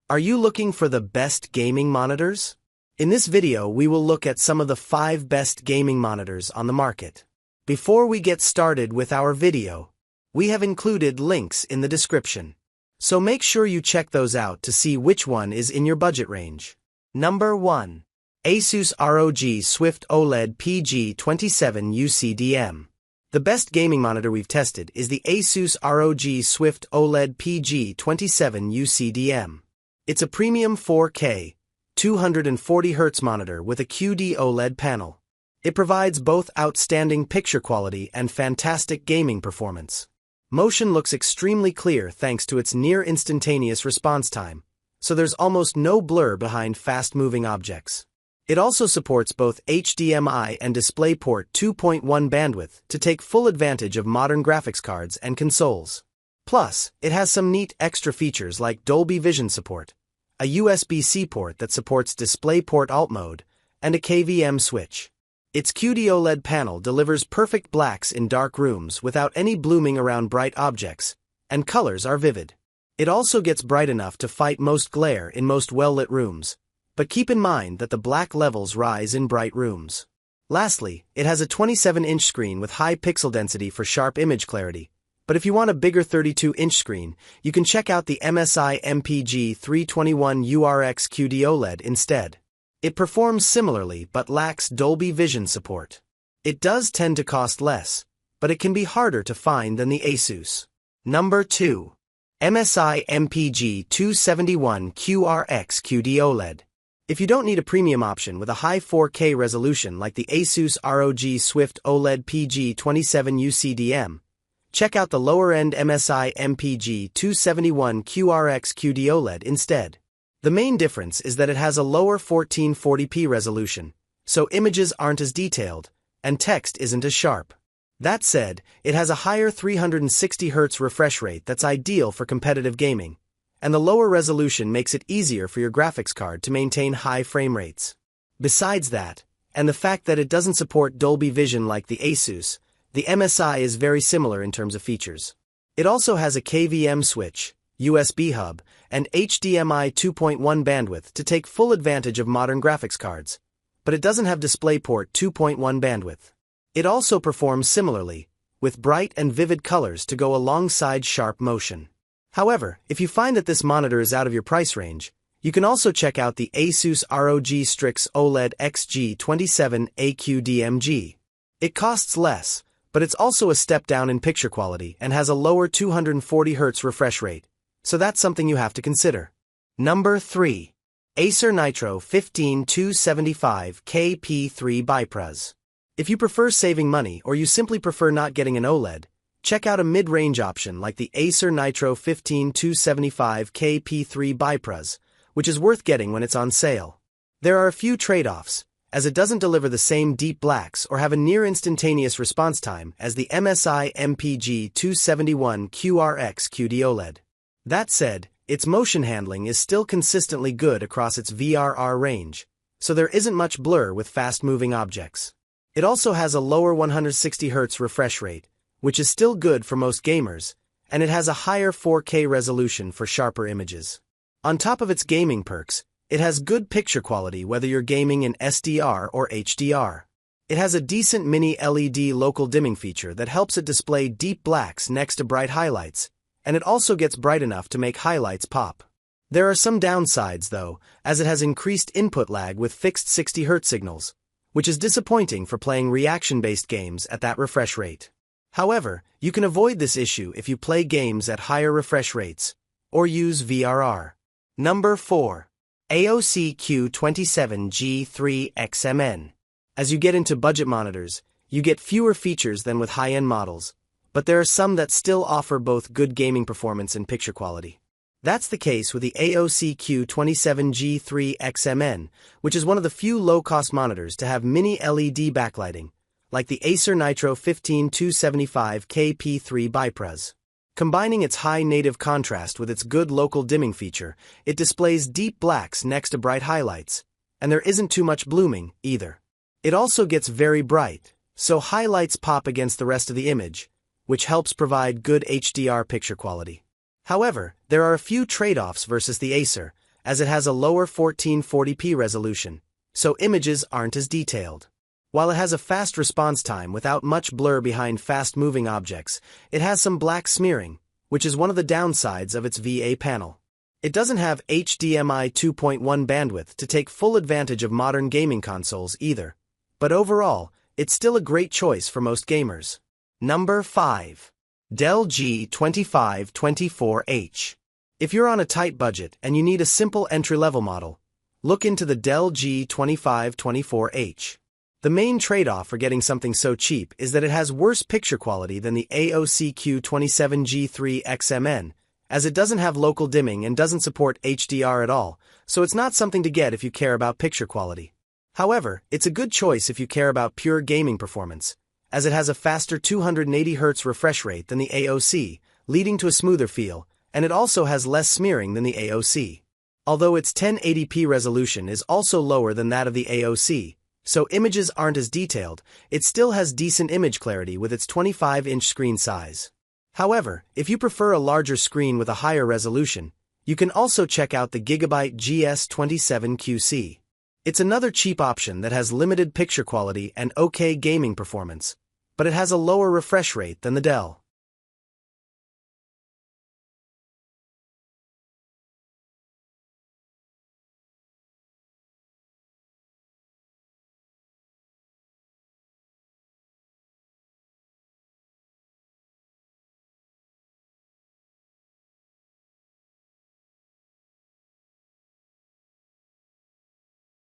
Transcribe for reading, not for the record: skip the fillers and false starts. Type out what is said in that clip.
Are you looking for the best gaming monitors? In this video, we will look at some of the 5 best gaming monitors on the market. Before we get started with our video, we have included links in the description. So make sure you check those out to see which one is in your budget range. Number 1. ASUS ROG Swift OLED PG27UCDM. The best gaming monitor we've tested is the ASUS ROG Swift OLED PG27UCDM. It's a premium 4K, 240Hz monitor with a QD-OLED panel. It provides both outstanding picture quality and fantastic gaming performance. Motion looks extremely clear thanks to its near-instantaneous response time, so there's almost no blur behind fast-moving objects. It also supports both HDMI and DisplayPort 2.1 bandwidth to take full advantage of modern graphics cards and consoles. Plus, it has some neat extra features like Dolby Vision support, a USB-C port that supports DisplayPort Alt Mode, and a KVM switch. Its QD-OLED panel delivers perfect blacks in dark rooms without any blooming around bright objects, and colors are vivid. It also gets bright enough to fight most glare in most well-lit rooms, but keep in mind that the black levels rise in bright rooms. Lastly, it has a 27-inch screen with high pixel density for sharp image clarity. But if you want a bigger 32-inch screen, you can check out the MSI MPG 321URX QD-OLED instead. It performs similarly but lacks Dolby Vision support. It does tend to cost less, but it can be harder to find than the ASUS. Number 2. MSI MPG 271QRX QD-OLED. If you don't need a premium option with a high 4K resolution like the ASUS ROG Swift OLED PG27UCDM, check out the lower-end MSI MPG 271QRX QD-OLED instead. The main difference is that it has a lower 1440p resolution, so images aren't as detailed, and text isn't as sharp. That said, it has a higher 360Hz refresh rate that's ideal for competitive gaming, and the lower resolution makes it easier for your graphics card to maintain high frame rates. Besides that, and the fact that it doesn't support Dolby Vision like the ASUS, the MSI is very similar in terms of features. It also has a KVM switch, USB hub, and HDMI 2.1 bandwidth to take full advantage of modern graphics cards, but it doesn't have DisplayPort 2.1 bandwidth. It also performs similarly, with bright and vivid colors to go alongside sharp motion. However, if you find that this monitor is out of your price range, you can also check out the ASUS ROG Strix OLED G2524H. It costs less, but it's also a step down in picture quality and has a lower 240Hz refresh rate, so that's something you have to consider. Number 3. Acer Nitro 15275KP3 BiPrez. If you prefer saving money or you simply prefer not getting an OLED, check out a mid-range option like the Acer Nitro 15275KP3 BiPrez, which is worth getting when it's on sale. There are a few trade-offs, as it doesn't deliver the same deep blacks or have a near-instantaneous response time as the MSI MPG 271QRX QD-OLED. That said, its motion handling is still consistently good across its VRR range, so there isn't much blur with fast-moving objects. It also has a lower 160Hz refresh rate, which is still good for most gamers, and it has a higher 4K resolution for sharper images. On top of its gaming perks, it has good picture quality whether you're gaming in SDR or HDR. It has a decent mini LED local dimming feature that helps it display deep blacks next to bright highlights, and it also gets bright enough to make highlights pop. There are some downsides though, as it has increased input lag with fixed 60Hz signals, which is disappointing for playing reaction-based games at that refresh rate. However, you can avoid this issue if you play games at higher refresh rates, or use VRR. Number 4. AOC Q27G3XMN. As you get into budget monitors, you get fewer features than with high-end models, but there are some that still offer both good gaming performance and picture quality. That's the case with the AOC Q27G3XMN, which is one of the few low-cost monitors to have mini LED backlighting, like the Acer Nitro 15275KP3 BiPrez. Combining its high native contrast with its good local dimming feature, it displays deep blacks next to bright highlights, and there isn't too much blooming, either. It also gets very bright, so highlights pop against the rest of the image, which helps provide good HDR picture quality. However, there are a few trade-offs versus the Acer, as it has a lower 1440p resolution, so images aren't as detailed. While it has a fast response time without much blur behind fast-moving objects, it has some black smearing, which is one of the downsides of its VA panel. It doesn't have HDMI 2.1 bandwidth to take full advantage of modern gaming consoles either, but overall, it's still a great choice for most gamers. Number 5. Dell G2524H. If you're on a tight budget and you need a simple entry-level model, look into the Dell G2524H. The main trade-off for getting something so cheap is that it has worse picture quality than the AOC Q27G3XMN, as it doesn't have local dimming and doesn't support HDR at all, so it's not something to get if you care about picture quality. However, it's a good choice if you care about pure gaming performance, as it has a faster 280Hz refresh rate than the AOC, leading to a smoother feel, and it also has less smearing than the AOC. Although its 1080p resolution is also lower than that of the AOC, so images aren't as detailed, it still has decent image clarity with its 25-inch screen size. However, if you prefer a larger screen with a higher resolution, you can also check out the Gigabyte GS27QC. It's another cheap option that has limited picture quality and okay gaming performance, but it has a lower refresh rate than the Dell.